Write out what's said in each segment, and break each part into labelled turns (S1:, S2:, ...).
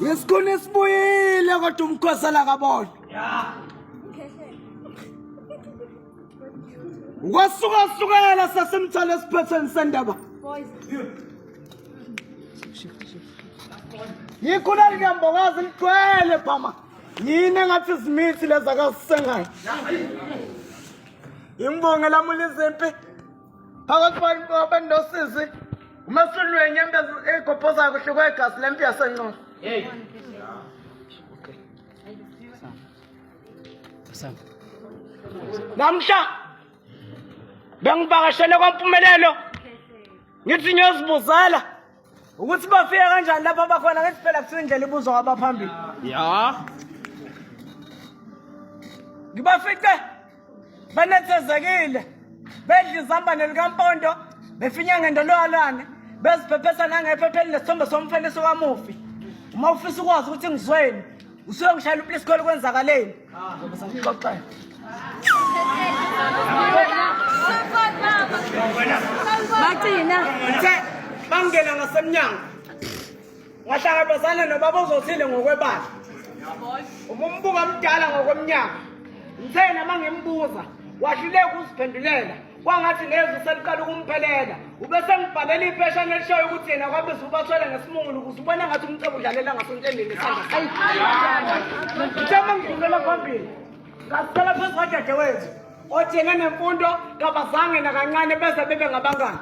S1: Isikhona isibuyile kodwa umkhosela kabona. Ukwasuka sasimthole esiphethweni sendaba. Yikhona likambokazi ligcwele phama. Yini engathi izimithi lezi akasisengayo. Imbonge lamula izimpi. Phakathi kwabantu nosisi. Umasulwe inyembezi egophoza kuhle kwegasi lempi yasenqono. Hey. Okay. Sam. Namhla bengivakashele kwaMpumelelo. Ngithi ngiyozibuzela ukuthi bafike kanjani lapha abakhona ngithi phela kuthiwa indlela ibuzwa kwabaphambili. Ya. Ngibafice banethezekile. Bedla izambane likaMpondo, befinya ngendololwane, beziphephesa nangephepheni nesithombe somfeniso kamufi. Uma ufisa ukwazi ukuthi ngizweni, usuke ngishayela uPliskole kwenzakaleni. Ngoba sangixoxela.
S2: Magcina.
S1: Bangena ngasemnyango. Ngahlangabezana nobaba uzothile ngokwebala. Umumbuka mdala ngokwemnyaka. Ngithena mangimbuza, wahluleka ukuziphendulela. Kwangathi ngeze seliqala ukumphelela. Ubese ngibhalela ipheshana elishoyo ukuthi yena kwabiza ubathwele ngesimungulu ukuze ubone ngathi umcebo udlalela ngasontendeni ngesandla. Ngithema ngidlulela phambili. Ngasicela phezu kwadadewethu. Othi yena nemfundo kabazange nakancane beze bebe ngabangani.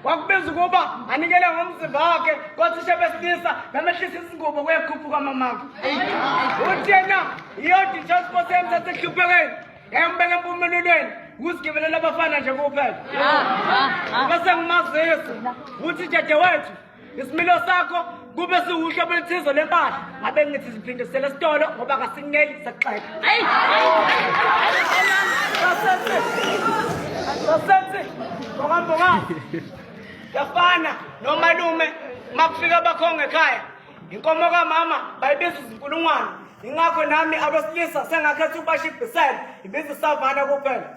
S1: Kwakubiza ukuba anikele ngomzimba wakhe kothisha besilisa namehlisa izingubo kuyekhuphuka mamaka. Uthi yena iyodi transport emthathe ehluphekeni embeke empumelelweni ukusigibelela abafana nje kuphela. Bese ngimazisa uthi dadewethu isimilo sakho kube siwuhlobo elithize lempahla ngabe ngithi siphindisele esitolo ngoba kasineli saxeka. Sasenze ngokambokazi yafana nomalume makufika abakhonga ekhaya inkomo kamama bayibiza izinkulungwane ingakho nami abesilisa sengakhetha ukubashibhisela ibiza isavana kuphela.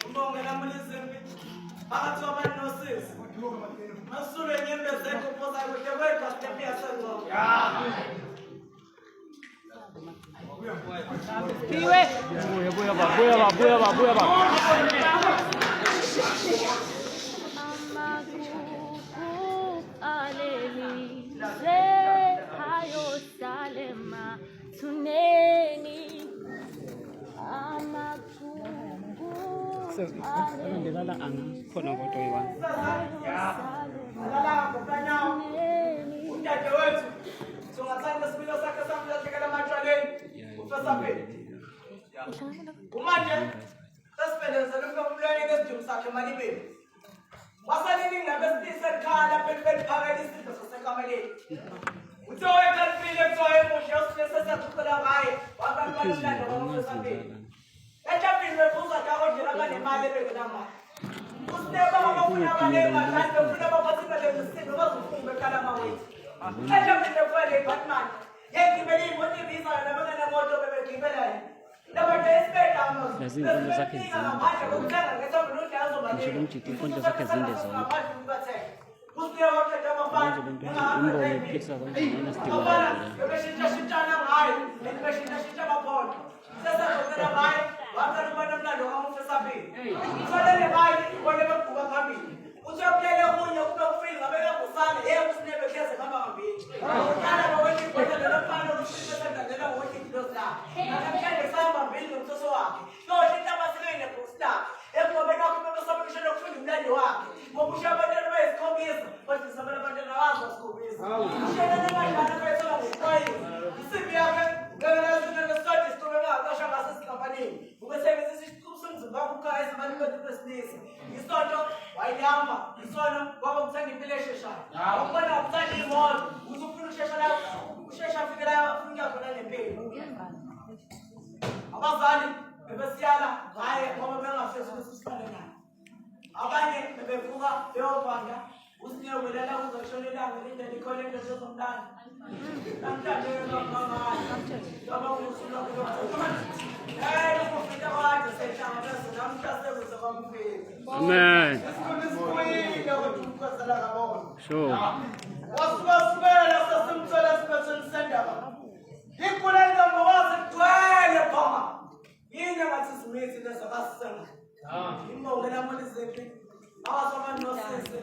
S1: Umbonge namulizimbi. Phakathi kwabantu nosisi. Masule nyembeze kupoza kuhle kwedwa step yasenzo.
S2: Piwe.
S3: Buya ba. Ngilala anga khona kodwa yiwani.
S1: Alala ngokanawo. Udade wethu. Songathanda isipilo sakhe samlahlekela matshwaleni. Ufesa phela. Manje sesibelezele umlweni ngesidingo sakhe malibeni. Wasalini ngabesilisa ekhala phakathi isidlo sasekameleni. Uthowe kalifile kuthowe emusha usilisa sakucela ngaye. Wabantu balulanda ngomfesa phela. Ejabini bebuza kakodlela abanemali ebengenamali. Usineba abafuna abaningi badlala ufuna babathibele ngesimo bazofunga ekhala mawethu. Ejabini bekwele iBatman. Yengibeli imoto ibiza nabangena moto bebegibela. Ndabathe isibedamo.
S3: Lezi inkundla zakhe zinde.
S1: Manje kokuthenga ngesamba nodlazo baleni.
S3: Ngisho ukuthi inkundla zakhe zinde zona.
S1: Usiya waqeda amafana.
S3: Imbono yokuphikisa kanje inesidingo
S1: Abana
S3: kakhulu.
S1: bebeshintshashintshana ngayo. Bebeshintshashintsha amaphondo. Sesazocela ngayo. Waqala ubona umlando kamufesa phela. Usolele ngayo ubone beguba phambili. Usiyoplela okunye kube kufika ngabeka ngusane. Yebo usinebe kheze ngaba ngambili. Uqala ngokuthi ibhodlela lomfana olushisa sendlela ngokuthi idosi lakhe. Namhlanje kusahamba mbili nomsoso wakhe. Yosho intaba silene booster. Ekubobeka kube besabekishela ukufunda umlando wakhe. Ngokusha abantwana bayisikhombisa. Bathi sabela abantwana wazo sikhombisa. Ushela nabadala bayithola ngokuqwayisa. Isiphi yakhe ngeke ngesikhathi sithobe baqasha ngase sikampanini. Ubesebenzisa isiqhubu somzimba wakho ukhaya ezibantu bethu besilisa. Isonto wayihamba. Isono kwaba kuthanda impilo esheshayo. Ukubona ukuthanda imoto. Uzufuna ukushesha la ushesha afike la ufika khona nempilo. Abazali bebesiyala ngaye ngoba bengafesi usisifane naye. Abanye bebevuka beyobanga usinike welela kuzoshona ilanga lindele ikhole into zezomlando. Namhlanje ngamakhaya. Ngoba usuku lokho. Ukufika kwaje sehlangabeza namhlanje sekwamfika.
S3: Amen.
S1: Isikuyile ukuthi ukhosela kabona.
S3: Sure.
S1: Wasibasibela sesimthola sibetheni sendaba. Inkula intombi wazi kugcwele phama. Yini ngathi simithi lesabasisenga. Imbonge namuliziphi. Awasobantu nosisi.